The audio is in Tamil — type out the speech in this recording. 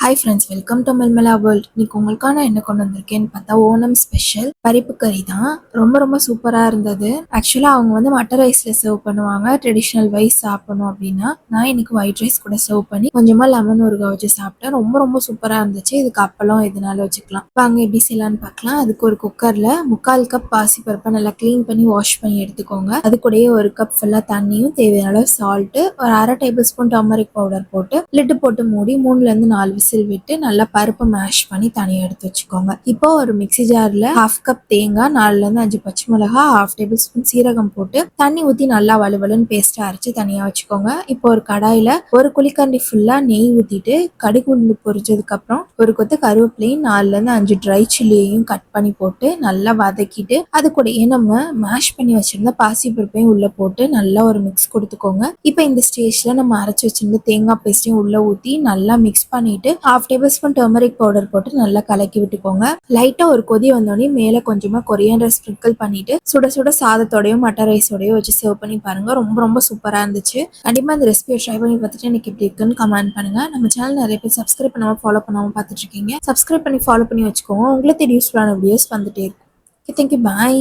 Hi friends, welcome to Malmala world. இன்னைக்கு உங்களுக்கான என்ன கொண்டு வந்திருக்கேன்னு பார்த்தா ஓணம் ஸ்பெஷல் பருப்பு கறி தான். ரொம்ப ரொம்ப சூப்பராக இருந்தது. ஆக்சுவலாக அவங்க வந்து மட்டர் ரைஸில் சர்வ் பண்ணுவாங்க, ட்ரெடிஷ்னல் வைஸ் சாப்பிடணும் அப்படின்னா. நான் இன்னைக்கு ஒயிட் ரைஸ் கூட சர்வ் பண்ணி கொஞ்சமாக லெமன் ஊறுகாய் வச்சு சாப்பிட்டேன். ரொம்ப ரொம்ப சூப்பராக இருந்துச்சு. இதுக்கு அப்பளம் எதுனாலும் வச்சுக்கலாம். இப்போ அங்கே எப்படி செய்யலான்னு பார்க்கலாம். அதுக்கு ஒரு குக்கரில் 3/4 கப் பாசிப்பருப்பை நல்லா க்ளீன் பண்ணி வாஷ் பண்ணி எடுத்துக்கோங்க. அது கூடயே 1 கப் ஃபுல்லாக தண்ணியும் தேவையான அளவு சால்ட்டு, ஒரு 1/2 டேபிள் ஸ்பூன் டர்மரிக் பவுடர் போட்டு லிட்டு போட்டு மூடி 3ல இருந்து 4 விசில் விட்டு நல்லா பருப்பு மேஷ் பண்ணி தனியாக எடுத்து வச்சுக்கோங்க. இப்போ ஒரு மிக்ஸி ஜாரில் 1/2 கப் தேங்காய், 4ல இருந்து 5 பச்சை மிளகா, 1/2 டேபிள் ஸ்பூன் சீரகம் போட்டு தண்ணி ஊற்றி நல்லா வலுவலுன்னு பேஸ்ட்டாக அரைச்சி தனியாக வச்சுக்கோங்க. இப்போ ஒரு கடாயில் ஒரு குழிக்கரண்டி ஃபுல்லாக நெய் ஊற்றிட்டு கடுகு உளுந்து பொரிச்சதுக்கப்புறம் ஒரு கொத்து கருவேப்பிலையும் 4ல இருந்து 5 ட்ரை சில்லியையும் கட் பண்ணி போட்டு நல்லா வதக்கிட்டு அது கூடயே நம்ம மேஷ் பண்ணி வச்சிருந்த பாசிப்பருப்பையும் உள்ள போட்டு நல்லா ஒரு மிக்ஸ் கொடுத்துக்கோங்க. இப்போ இந்த ஸ்டேஜ்ல நம்ம அரைச்சி வச்சிருந்த தேங்காய் பேஸ்ட்டையும் உள்ள ஊற்றி நல்லா மிக்ஸ் பண்ணிட்டு 1/2 டேபிள் ஸ்பூன் டர்மரிக் பவுடர் போட்டு நல்லா கலக்கி விட்டுக்கோங்க. லைட்டா ஒரு கொதி வந்தோடனே மேல கொஞ்சமா கொரியாண்டர் ஸ்ப்ரிங்கிள் பண்ணிட்டு சுட சுட சாதத்தோடையும் மட்டர் ரைஸோடையும் வச்சு சர்வ் பண்ணி பாருங்க. ரொம்ப ரொம்ப சூப்பரா இருந்துச்சு. கண்டிப்பா இந்த ரெசிபியை ட்ரை பண்ணி பார்த்துட்டு எனக்கு எப்படி இருக்குன்னு கமெண்ட் பண்ணுங்க. நம்ம சேனல் நிறைய பேர் சப்ஸ்கிரைப் பண்ணாம ஃபாலோ பண்ணாம பார்த்துட்டு இருக்கீங்க. சப்ஸ்கிரைப் பண்ணி ஃபாலோ பண்ணி வச்சுக்கோங்க. உங்களை தேடி யூஸ்ஃபுல்லான வீடியோஸ் வந்துட்டே இருக்கும். தேங்க்யூ, பாய்.